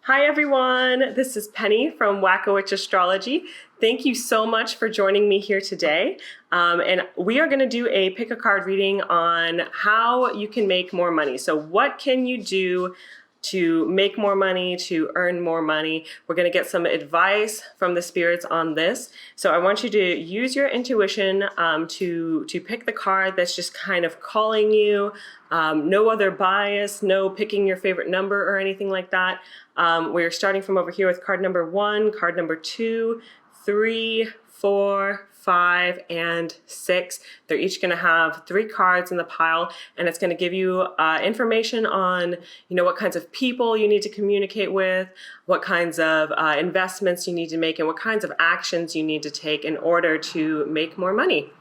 Hi everyone, this is Penny from Wacko Witch Astrology. Thank you so much for joining me here today. And we are going to do a pick a card reading on how you can make more money. So what can you do to make more money, to earn more money? We're going to get some advice from the spirits on this. So I want you to use your intuition to pick the card that's just kind of calling you. No other bias, no picking your favorite number or anything like that. We're starting from over here with card number 1, card number 2, 3, 4, 5, and 6. They're each going to have 3 cards in the pile, and it's going to give you information on, what kinds of people you need to communicate with, what kinds of investments you need to make, and what kinds of actions you need to take in order to make more money.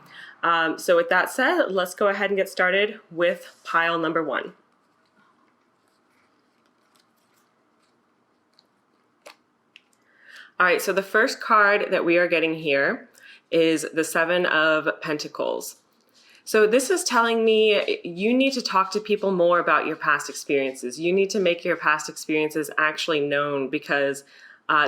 So with that said, let's go ahead and get started with pile number 1. All right, so the first card that we are getting here is the 7 of Pentacles. So this is telling me you need to talk to people more about your past experiences. You need to make your past experiences actually known, because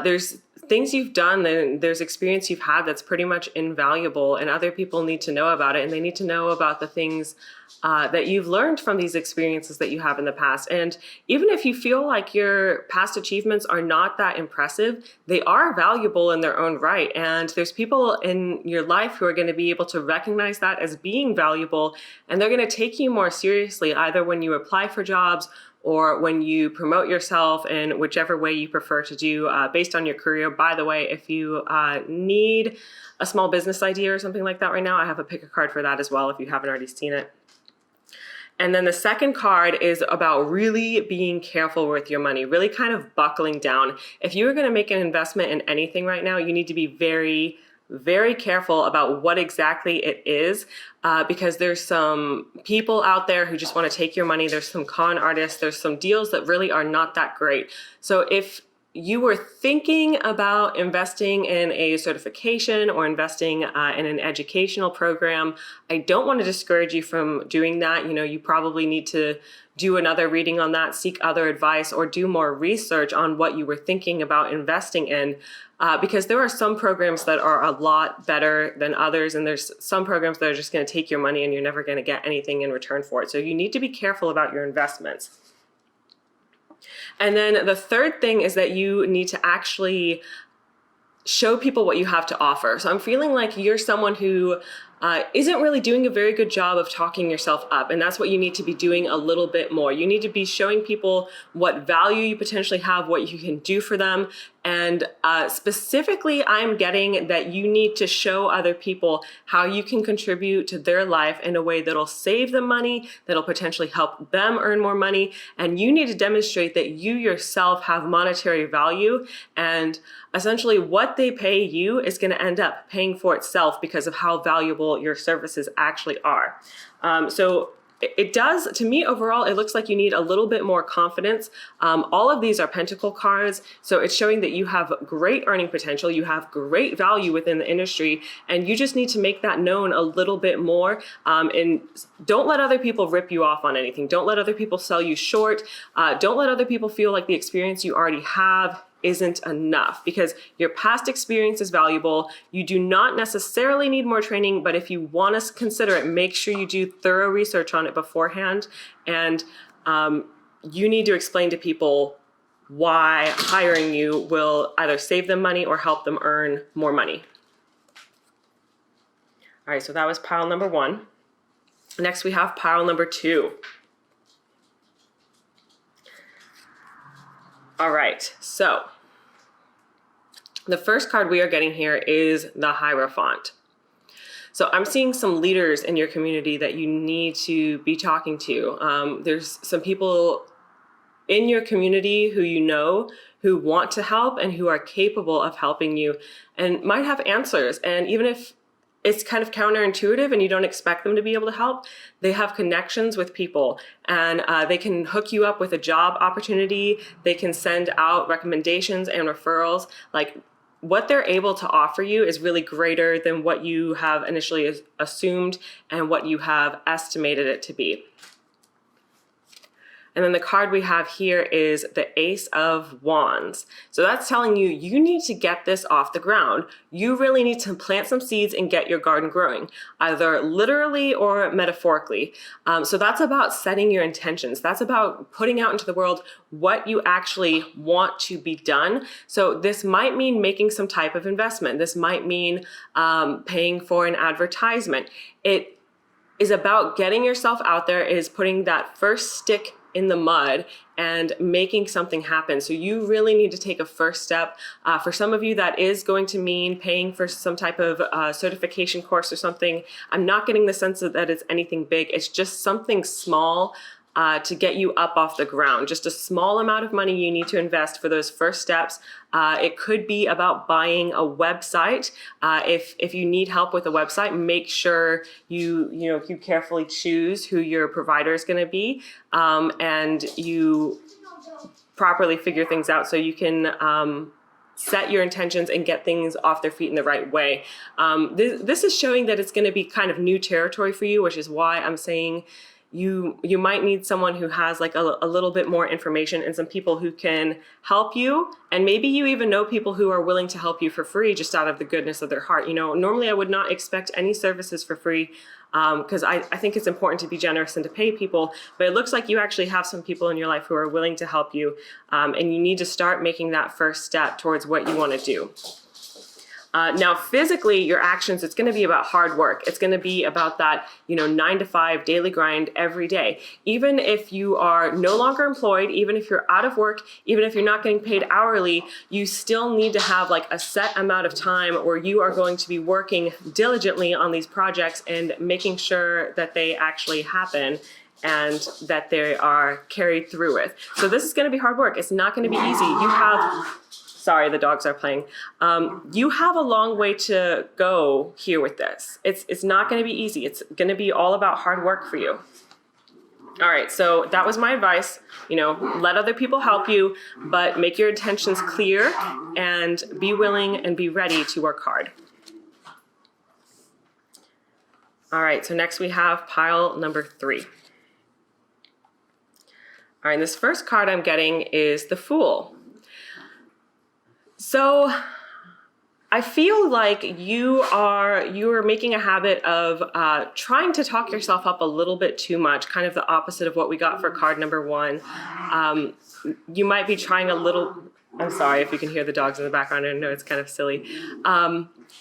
there's things you've done and there's experience you've had that's pretty much invaluable, and other people need to know about it, and they need to know about the things that you've learned from these experiences that you have in the past. And even if you feel like your past achievements are not that impressive, they are valuable in their own right. And there's people in your life who are going to be able to recognize that as being valuable, and they're going to take you more seriously, either when you apply for jobs or when you promote yourself, in whichever way you prefer to do based on your career. By the way, if you need a small business idea or something like that right now, I have a pick a card for that as well if you haven't already seen it. And then the second card is about really being careful with your money, really kind of buckling down. If you are going to make an investment in anything right now, you need to be very, very careful about what exactly it is, because there's some people out there who just want to take your money. There's some con artists. There's some deals that really are not that great. So if you were thinking about investing in a certification or investing in an educational program, I don't want to discourage you from doing that. You probably need to do another reading on that, seek other advice, or do more research on what you were thinking about investing in, because there are some programs that are a lot better than others, and there's some programs that are just going to take your money and you're never going to get anything in return for it. So you need to be careful about your investments. And then the third thing is that you need to actually show people what you have to offer. So I'm feeling like you're someone who isn't really doing a very good job of talking yourself up, and that's what you need to be doing a little bit more. You need to be showing people what value you potentially have, what you can do for them. And specifically, I'm getting that you need to show other people how you can contribute to their life in a way that'll save them money, that'll potentially help them earn more money. And you need to demonstrate that you yourself have monetary value, and essentially what they pay you is going to end up paying for itself because of how valuable your services actually are. So it does, to me overall, it looks like you need a little bit more confidence. All of these are pentacle cards, so it's showing that you have great earning potential, you have great value within the industry, and you just need to make that known a little bit more. And don't let other people rip you off on anything. Don't let other people sell you short. Don't let other people feel like the experience you already have isn't enough, because your past experience is valuable. You do not necessarily need more training, but if you want to consider it, make sure you do thorough research on it beforehand. And you need to explain to people why hiring you will either save them money or help them earn more money. All right, so that was pile number 1. Next, we have pile number 2. All right, so the first card we are getting here is the Hierophant. So I'm seeing some leaders in your community that you need to be talking to. There's some people in your community who want to help and who are capable of helping you and might have answers. And even if it's kind of counterintuitive and you don't expect them to be able to help, they have connections with people, and they can hook you up with a job opportunity. They can send out recommendations and referrals. Like, what they're able to offer you is really greater than what you have initially assumed and what you have estimated it to be. And then the card we have here is the Ace of Wands. So that's telling you, you need to get this off the ground. You really need to plant some seeds and get your garden growing, either literally or metaphorically. So that's about setting your intentions. That's about putting out into the world what you actually want to be done. So this might mean making some type of investment. This might mean paying for an advertisement. It is about getting yourself out there, is putting that first stick in the mud and making something happen. So you really need to take a first step. For some of you, that is going to mean paying for some type of certification course or something. I'm not getting the sense that it's anything big. It's just something small to get you up off the ground. Just a small amount of money you need to invest for those first steps. It could be about buying a website. If you need help with a website, make sure you carefully choose who your provider is going to be, and you properly figure things out so you can set your intentions and get things off their feet in the right way. This is showing that it's going to be kind of new territory for you, which is why I'm saying you might need someone who has like a little bit more information and some people who can help you. And maybe you even know people who are willing to help you for free just out of the goodness of their heart. Normally I would not expect any services for free because I think it's important to be generous and to pay people. But it looks like you actually have some people in your life who are willing to help you. And you need to start making that first step towards what you want to do. Now, physically, your actions, it's going to be about hard work. It's going to be about that, 9 to 5 daily grind every day. Even if you are no longer employed, even if you're out of work, even if you're not getting paid hourly, you still need to have like a set amount of time where you are going to be working diligently on these projects and making sure that they actually happen and that they are carried through with. So this is going to be hard work. It's not going to be easy. Sorry, the dogs are playing. You have a long way to go here with this. It's not going to be easy. It's going to be all about hard work for you. All right, so that was my advice. Let other people help you, but make your intentions clear and be willing and be ready to work hard. All right, so next we have pile number 3. All right, this first card I'm getting is the Fool. So I feel like you are making a habit of trying to talk yourself up a little bit too much, kind of the opposite of what we got for card number 1. You might be trying a little, I'm sorry if you can hear the dogs in the background, I know it's kind of silly.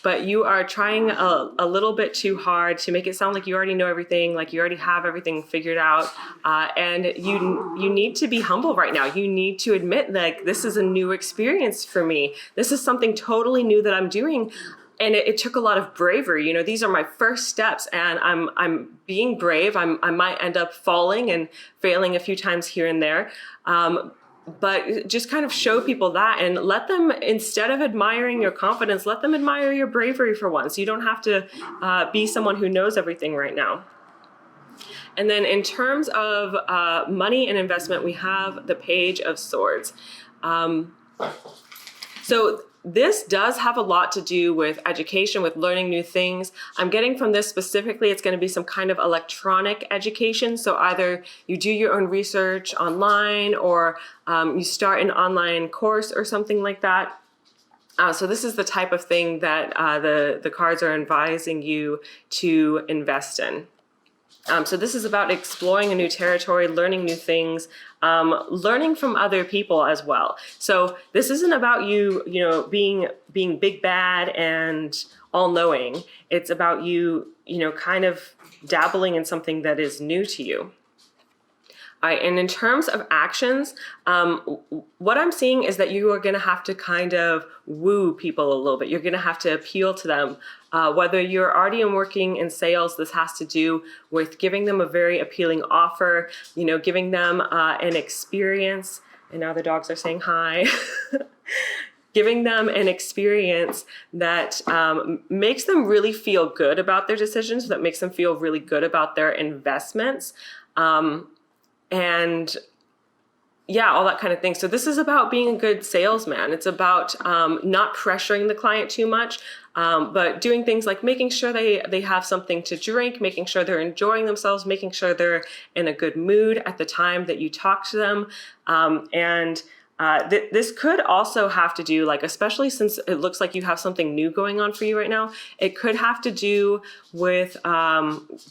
But you are trying a little bit too hard to make it sound like you already know everything, like you already have everything figured out. And you need to be humble right now. You need to admit that this is a new experience for me. This is something totally new that I'm doing. And it took a lot of bravery. These are my first steps and I'm being brave. I might end up falling and failing a few times here and there. But just kind of show people that and let them, instead of admiring your confidence, let them admire your bravery for once. You don't have to be someone who knows everything right now. And then in terms of money and investment, we have the Page of Swords. So this does have a lot to do with education, with learning new things. I'm getting from this specifically, it's going to be some kind of electronic education. So either you do your own research online or you start an online course or something like that. So this is the type of thing that the cards are advising you to invest in. So this is about exploring a new territory, learning new things, learning from other people as well. So this isn't about you, being big bad and all-knowing. It's about you, kind of dabbling in something that is new to you. All right, and in terms of actions, what I'm seeing is that you are going to have to kind of woo people a little bit. You're going to have to appeal to them. Whether you're already working in sales, this has to do with giving them a very appealing offer, giving them an experience. And now the dogs are saying hi. Giving them an experience that makes them really feel good about their decisions, that makes them feel really good about their investments. And yeah, all that kind of thing. So this is about being a good salesman. It's about not pressuring the client too much, but doing things like making sure they have something to drink, making sure they're enjoying themselves, making sure they're in a good mood at the time that you talk to them. And this could also have to do, like, especially since it looks like you have something new going on for you right now, it could have to do with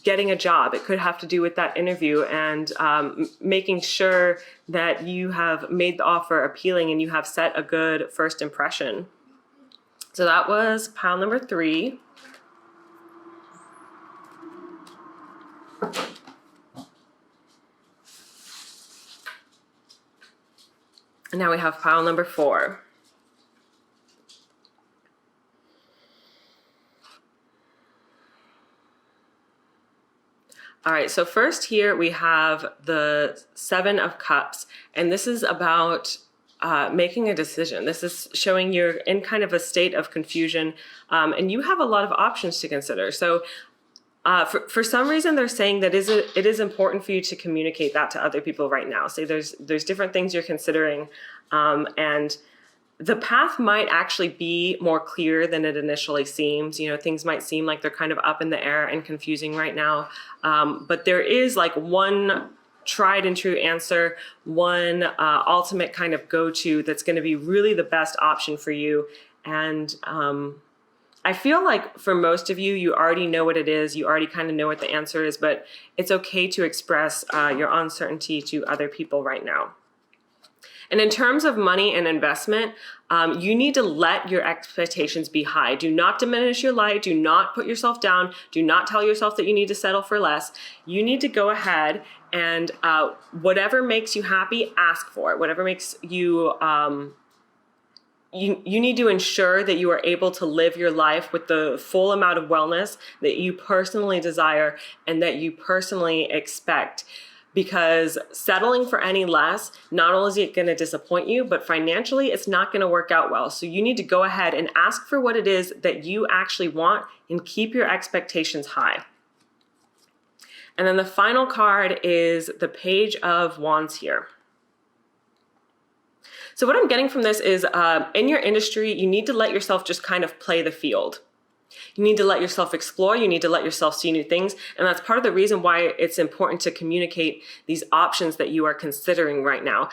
getting a job. It could have to do with that interview and making sure that you have made the offer appealing and you have set a good first impression. So that was pile number 3. And now we have pile number 4. All right, so first here we have the 7 of Cups, and this is about making a decision. This is showing you're in kind of a state of confusion, and you have a lot of options to consider. So for some reason, they're saying that it is important for you to communicate that to other people right now. Say there's different things you're considering, and the path might actually be more clear than it initially seems. You know, things might seem like they're kind of up in the air and confusing right now, but there is like one tried and true answer, one ultimate kind of go-to that's going to be really the best option for you. And I feel like for most of you, you already know what it is. You already kind of know what the answer is, but it's okay to express your uncertainty to other people right now. And in terms of money and investment, you need to let your expectations be high. Do not diminish your light. Do not put yourself down. Do not tell yourself that you need to settle for less. You need to go ahead and whatever makes you happy, ask for it. Whatever makes you you need to ensure that you are able to live your life with the full amount of wellness that you personally desire and that you personally expect. Because settling for any less, not only is it going to disappoint you, but financially it's not going to work out well. So you need to go ahead and ask for what it is that you actually want and keep your expectations high. And then the final card is the Page of Wands here. So what I'm getting from this is in your industry, you need to let yourself just kind of play the field. You need to let yourself explore. You need to let yourself see new things. And that's part of the reason why it's important to communicate these options that you are considering right now.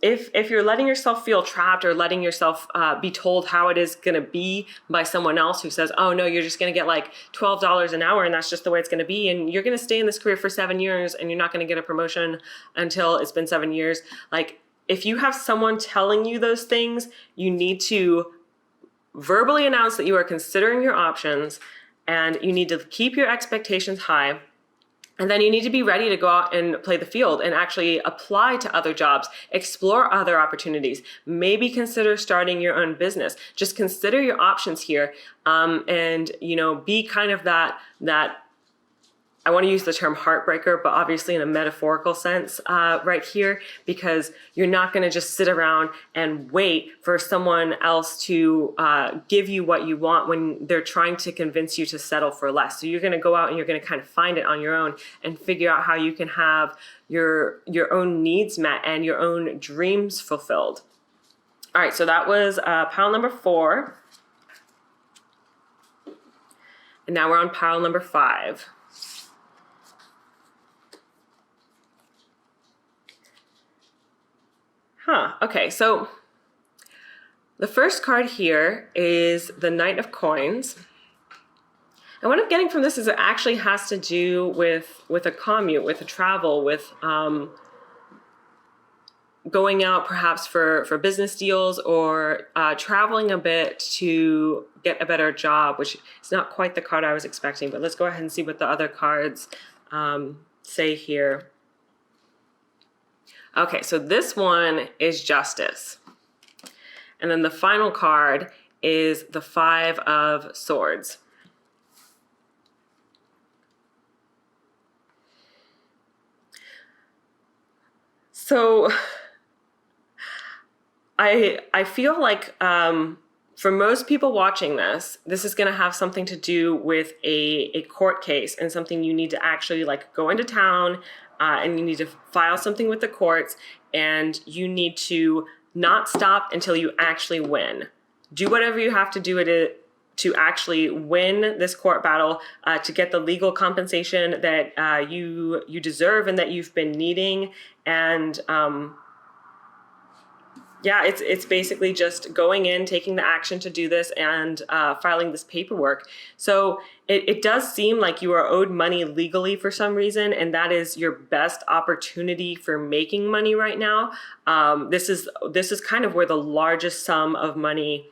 If you're letting yourself feel trapped or letting yourself be told how it is going to be by someone else who says, oh, no, you're just going to get like $12 an hour and that's just the way it's going to be. And you're going to stay in this career for 7 years and you're not going to get a promotion until it's been 7 years. Like, if you have someone telling you those things, you need to verbally announce that you are considering your options, and you need to keep your expectations high. And then you need to be ready to go out and play the field and actually apply to other jobs, explore other opportunities, maybe consider starting your own business. Just consider your options here, and be kind of that I want to use the term heartbreaker, but obviously in a metaphorical sense right here, because you're not going to just sit around and wait for someone else to give you what you want when they're trying to convince you to settle for less. So you're going to go out and you're going to kind of find it on your own and figure out how you can have your own needs met and your own dreams fulfilled. All right, so that was pile number 4. And now we're on pile number 5. Okay, so the first card here is the Knight of Coins. And what I'm getting from this is it actually has to do with a commute, with a travel, with going out perhaps for business deals or traveling a bit to get a better job, which is not quite the card I was expecting. But let's go ahead and see what the other cards say here. Okay, so this one is Justice. And then the final card is the 5 of Swords. So I feel like for most people watching this is going to have something to do with a court case and something you need to actually like go into town and you need to file something with the courts. and you need to not stop until you actually win. Do whatever you have to do to actually win this court battle, to get the legal compensation that you deserve and that you've been needing. And yeah, it's basically just going in, taking the action to do this, and filing this paperwork. So it does seem like you are owed money legally for some reason, and that is your best opportunity for making money right now. This is kind of where the largest sum of money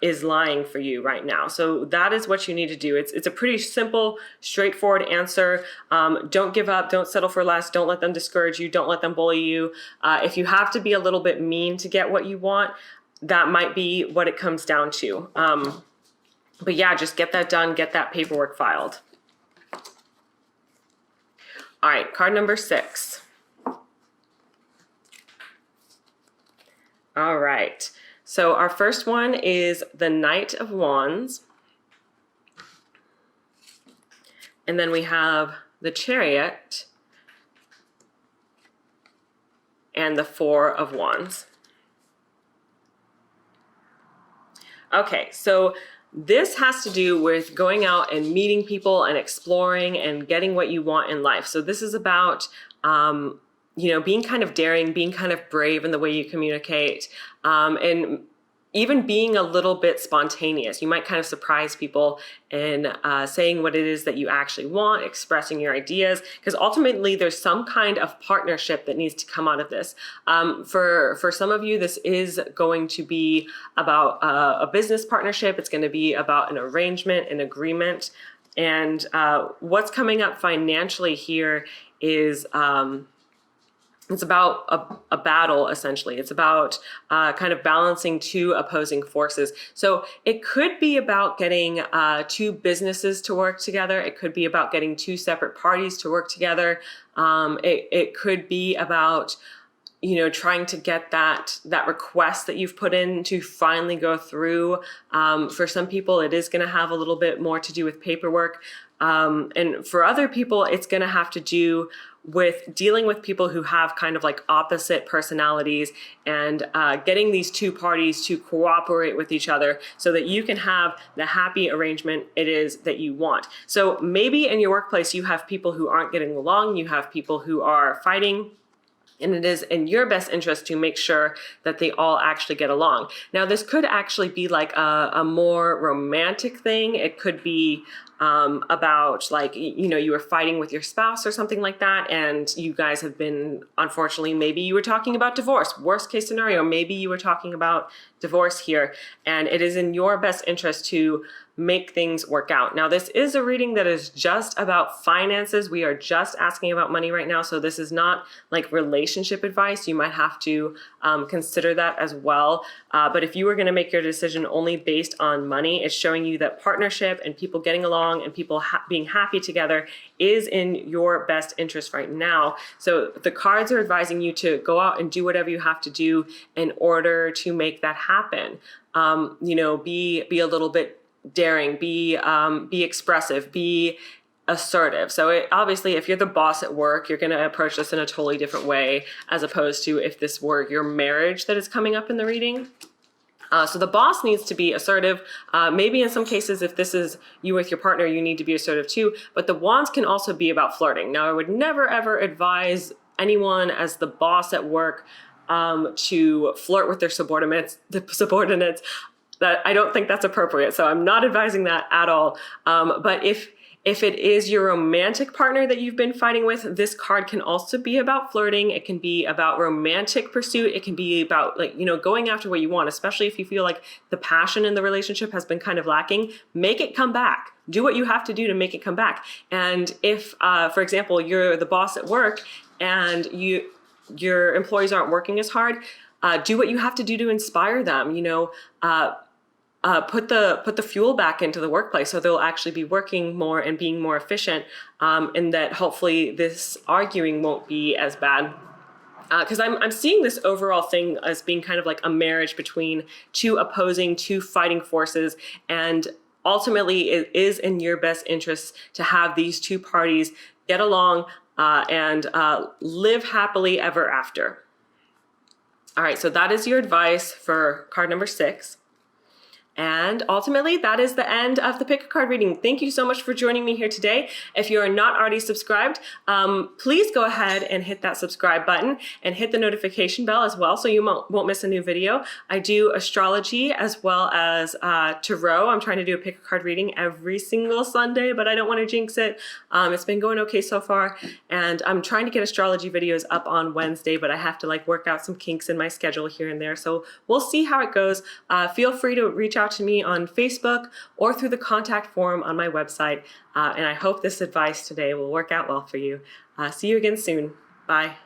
is lying for you right now. So that is what you need to do. It's a pretty simple, straightforward answer. Don't give up. Don't settle for less. Don't let them discourage you. Don't let them bully you. If you have to be a little bit mean to get what you want, that might be what it comes down to. But yeah, just get that done. Get that paperwork filed. All right, card number 6. All right. So our first one is the Knight of Wands. And then we have the Chariot and the Four of Wands. Okay, so this has to do with going out and meeting people and exploring and getting what you want in life. So this is about being kind of daring, being kind of brave in the way you communicate, and even being a little bit spontaneous. You might kind of surprise people in saying what it is that you actually want, expressing your ideas, because ultimately there's some kind of partnership that needs to come out of this. For some of you, this is going to be about a business partnership. It's going to be about an arrangement, an agreement. And what's coming up financially here is it's about a battle, essentially. It's about kind of balancing two opposing forces. So it could be about getting two businesses to work together. It could be about getting two separate parties to work together. It could be about trying to get that request that you've put in to finally go through. For some people, it is going to have a little bit more to do with paperwork. And for other people, it's going to have to do with dealing with people who have kind of like opposite personalities, and getting these two parties to cooperate with each other so that you can have the happy arrangement it is that you want. So maybe in your workplace, you have people who aren't getting along, you have people who are fighting, and it is in your best interest to make sure that they all actually get along. Now, this could actually be like a more romantic thing. It could be about like, you were fighting with your spouse or something like that, and you guys have been, unfortunately, maybe you were talking about divorce. Worst case scenario, maybe you were talking about divorce here, and it is in your best interest to make things work out. Now, this is a reading that is just about finances. We are just asking about money right now. So this is not like relationship advice. You might have to consider that as well. But if you were going to make your decision only based on money, it's showing you that partnership and people getting along and people being happy together is in your best interest right now. So the cards are advising you to go out and do whatever you have to do in order to make that happen. Be a little bit daring, be expressive, be assertive. So obviously, if you're the boss at work, you're going to approach this in a totally different way, as opposed to if this were your marriage that is coming up in the reading. So the boss needs to be assertive. Maybe in some cases, if this is you with your partner, you need to be assertive too. But the wands can also be about flirting. Now, I would never, ever advise anyone as the boss at work to flirt with their subordinates. That I don't think that's appropriate. So I'm not advising that at all. But if it is your romantic partner that you've been fighting with, this card can also be about flirting. It can be about romantic pursuit. It can be about going after what you want, especially if you feel like the passion in the relationship has been kind of lacking. Make it come back. Do what you have to do to make it come back. And if, for example, you're the boss at work and your employees aren't working as hard, do what you have to do to inspire them. Put the fuel back into the workplace so they'll actually be working more and being more efficient, and that hopefully this arguing won't be as bad. Because I'm seeing this overall thing as being kind of like a marriage between two fighting forces, and ultimately it is in your best interest to have these two parties get along and live happily ever after. All right, so that is your advice for card number 6. And ultimately, that is the end of the pick a card reading. Thank you so much for joining me here today. If you are not already subscribed, please go ahead and hit that subscribe button and hit the notification bell as well so you won't miss a new video. I do astrology as well as tarot. I'm trying to do a pick a card reading every single Sunday, but I don't want to jinx it. It's been going okay so far. And I'm trying to get astrology videos up on Wednesday, but I have to work out some kinks in my schedule here and there. So we'll see how it goes. Feel free to reach out to me on Facebook or through the contact form on my website. And I hope this advice today will work out well for you. See you again soon. Bye.